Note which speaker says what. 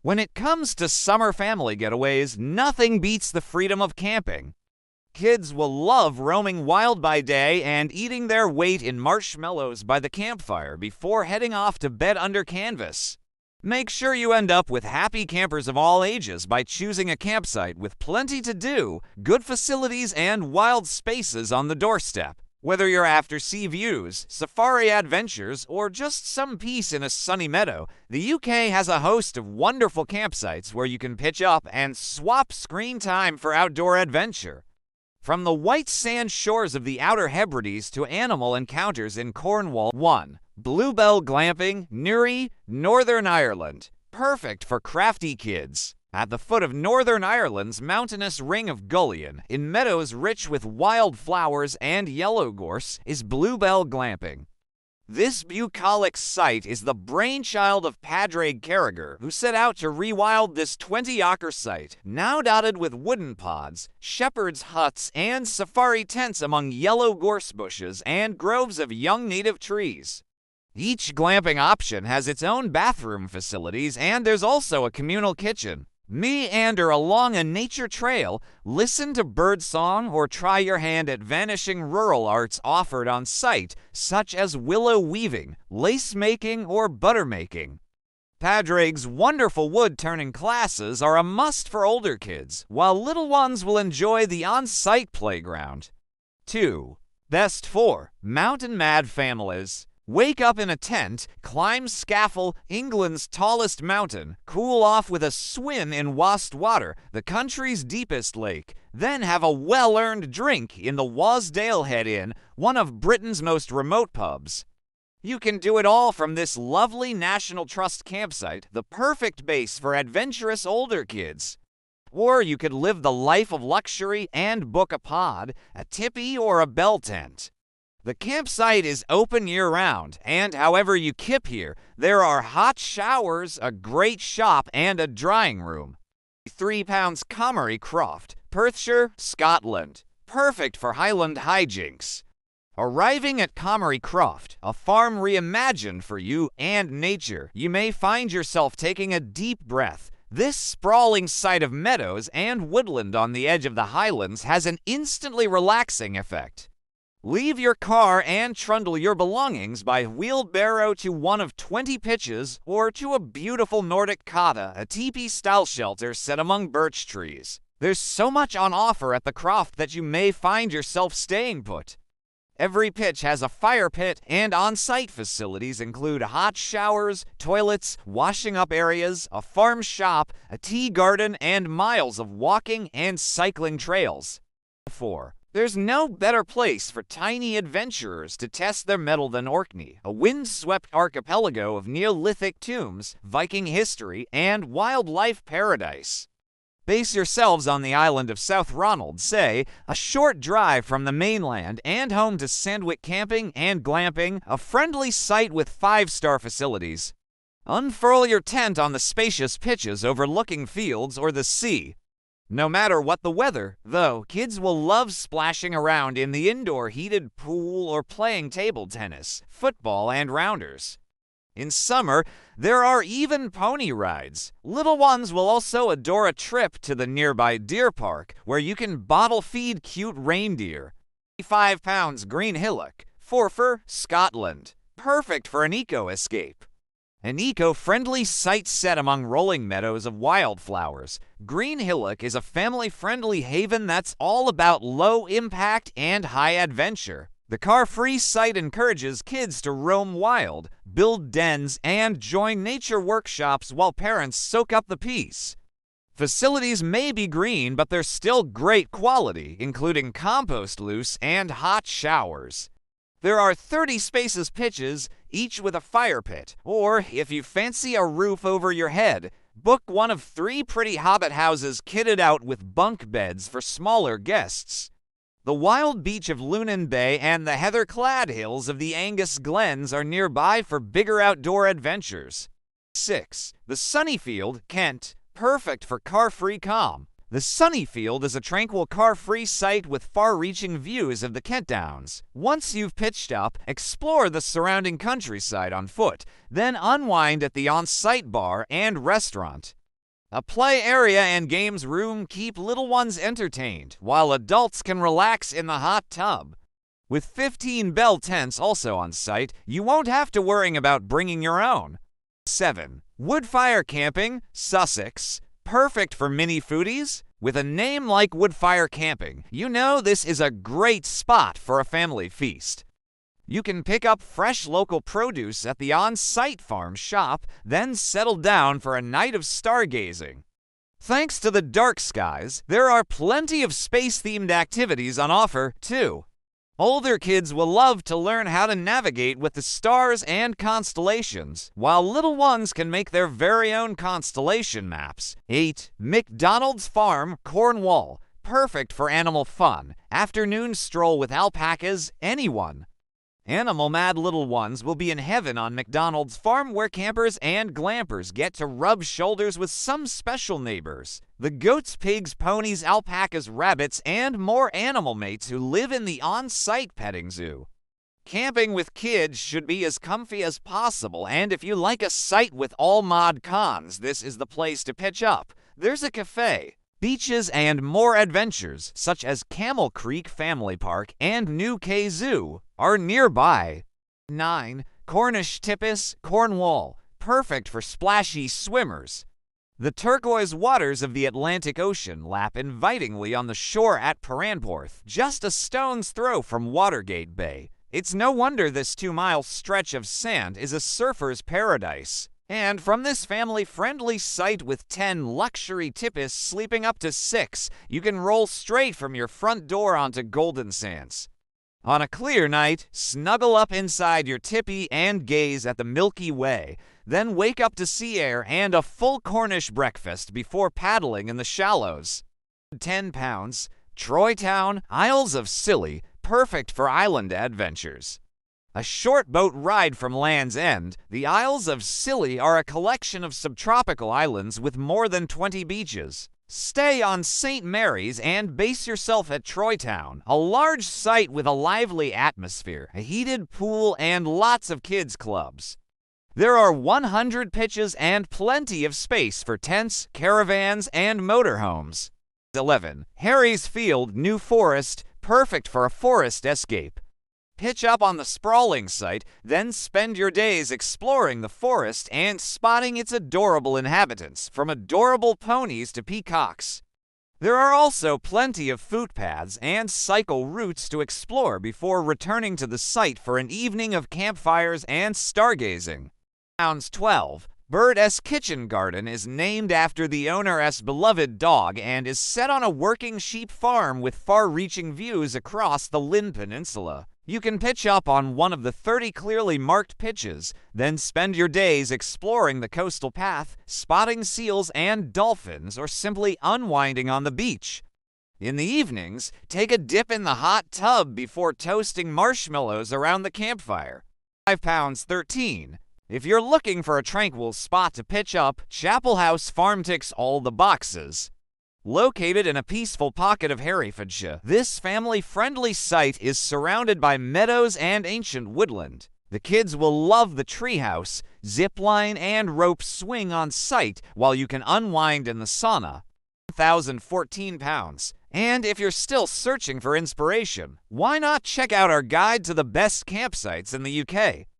Speaker 1: When it comes to summer family getaways, nothing beats the freedom of camping. Kids will love roaming wild by day and eating their weight in marshmallows by the campfire before heading off to bed under canvas. Make sure you end up with happy campers of all ages by choosing a campsite with plenty to do, good facilities, and wild spaces on the doorstep. Whether you're after sea views, safari adventures, or just some peace in a sunny meadow, the UK has a host of wonderful campsites where you can pitch up and swap screen time for outdoor adventure. From the white sand shores of the Outer Hebrides to animal encounters in Cornwall. 1. Bluebell Glamping, Newry, Northern Ireland. Perfect for crafty kids. At the foot of Northern Ireland's mountainous ring of Gullion, in meadows rich with wild flowers and yellow gorse, is Bluebell Glamping. This bucolic site is the brainchild of Padraig Carragher, who set out to rewild this 20-acre site, now dotted with wooden pods, shepherd's huts, and safari tents among yellow gorse bushes and groves of young native trees. Each glamping option has its own bathroom facilities, and there's also a communal kitchen. Meander along a nature trail, listen to birdsong, or try your hand at vanishing rural arts offered on site, such as willow weaving, lace making, or butter making. Padraig's wonderful wood-turning classes are a must for older kids, while little ones will enjoy the on-site playground. 2. Best for mountain mad families. Wake up in a tent, climb Scafell, England's tallest mountain, cool off with a swim in Wast Water, the country's deepest lake, then have a well-earned drink in the Wasdale Head Inn, one of Britain's most remote pubs. You can do it all from this lovely National Trust campsite, the perfect base for adventurous older kids. Or you could live the life of luxury and book a pod, a tipi, or a bell tent. The campsite is open year-round, and however you kip here, there are hot showers, a great shop, and a drying room. £3 Comrie Croft, Perthshire, Scotland. Perfect for Highland hijinks. Arriving at Comrie Croft, a farm reimagined for you and nature, you may find yourself taking a deep breath. This sprawling site of meadows and woodland on the edge of the Highlands has an instantly relaxing effect. Leave your car and trundle your belongings by wheelbarrow to one of 20 pitches or to a beautiful Nordic cotta, a teepee-style shelter set among birch trees. There's so much on offer at the Croft that you may find yourself staying put. Every pitch has a fire pit, and on-site facilities include hot showers, toilets, washing up areas, a farm shop, a tea garden, and miles of walking and cycling trails. 4. There's no better place for tiny adventurers to test their mettle than Orkney, a wind-swept archipelago of Neolithic tombs, Viking history, and wildlife paradise. Base yourselves on the island of South Ronald, say, a short drive from the mainland and home to Sandwick Camping and Glamping, a friendly site with 5-star facilities. Unfurl your tent on the spacious pitches overlooking fields or the sea. No matter what the weather, though, kids will love splashing around in the indoor heated pool or playing table tennis, football, and rounders. In summer, there are even pony rides. Little ones will also adore a trip to the nearby deer park, where you can bottle feed cute reindeer. £5 Green Hillock, Forfar, Scotland. Perfect for an eco-escape. An eco-friendly site set among rolling meadows of wildflowers, Green Hillock is a family-friendly haven that's all about low impact and high adventure. The car-free site encourages kids to roam wild, build dens, and join nature workshops while parents soak up the peace. Facilities may be green, but they're still great quality, including compost loose and hot showers. There are 30 spacious pitches, each with a fire pit, or, if you fancy a roof over your head, book one of 3 pretty hobbit houses kitted out with bunk beds for smaller guests. The wild beach of Lunan Bay and the heather-clad hills of the Angus Glens are nearby for bigger outdoor adventures. 6. The Sunnyfield, Kent, perfect for car-free calm. The Sunnyfield is a tranquil car-free site with far-reaching views of the Kent Downs. Once you've pitched up, explore the surrounding countryside on foot, then unwind at the on-site bar and restaurant. A play area and games room keep little ones entertained, while adults can relax in the hot tub. With 15 bell tents also on site, you won't have to worry about bringing your own. 7. Woodfire Camping, Sussex. Perfect for mini foodies? With a name like Woodfire Camping, you know this is a great spot for a family feast. You can pick up fresh local produce at the on-site farm shop, then settle down for a night of stargazing. Thanks to the dark skies, there are plenty of space-themed activities on offer, too. Older kids will love to learn how to navigate with the stars and constellations, while little ones can make their very own constellation maps. 8. McDonald's Farm, Cornwall. Perfect for animal fun. Afternoon stroll with alpacas, anyone. Animal-mad little ones will be in heaven on McDonald's Farm, where campers and glampers get to rub shoulders with some special neighbors. The goats, pigs, ponies, alpacas, rabbits, and more animal mates who live in the on-site petting zoo. Camping with kids should be as comfy as possible, and if you like a site with all mod cons, this is the place to pitch up. There's a cafe, beaches, and more adventures, such as Camel Creek Family Park and New K Zoo, are nearby. 9. Cornish Tippis, Cornwall. Perfect for splashy swimmers. The turquoise waters of the Atlantic Ocean lap invitingly on the shore at Perranporth, just a stone's throw from Watergate Bay. It's no wonder this 2-mile stretch of sand is a surfer's paradise. And from this family-friendly site with 10 luxury tippies sleeping up to 6, you can roll straight from your front door onto Golden Sands. On a clear night, snuggle up inside your tippy and gaze at the Milky Way, then wake up to sea air and a full Cornish breakfast before paddling in the shallows. £10, Troy Town, Isles of Scilly, perfect for island adventures. A short boat ride from Land's End, the Isles of Scilly are a collection of subtropical islands with more than 20 beaches. Stay on St. Mary's and base yourself at Troy Town, a large site with a lively atmosphere, a heated pool, and lots of kids' clubs. There are 100 pitches and plenty of space for tents, caravans, and motorhomes. 11. Harry's Field, New Forest, perfect for a forest escape. Pitch up on the sprawling site, then spend your days exploring the forest and spotting its adorable inhabitants, from adorable ponies to peacocks. There are also plenty of footpaths and cycle routes to explore before returning to the site for an evening of campfires and stargazing. 12. Bird's Kitchen Garden is named after the owner's beloved dog and is set on a working sheep farm with far-reaching views across the Lynn Peninsula. You can pitch up on one of the 30 clearly marked pitches, then spend your days exploring the coastal path, spotting seals and dolphins, or simply unwinding on the beach. In the evenings, take a dip in the hot tub before toasting marshmallows around the campfire. £5.13. If you're looking for a tranquil spot to pitch up, Chapel House Farm ticks all the boxes. Located in a peaceful pocket of Herefordshire, this family-friendly site is surrounded by meadows and ancient woodland. The kids will love the treehouse, zip line, and rope swing on site while you can unwind in the sauna. £1,014. And if you're still searching for inspiration, why not check out our guide to the best campsites in the UK?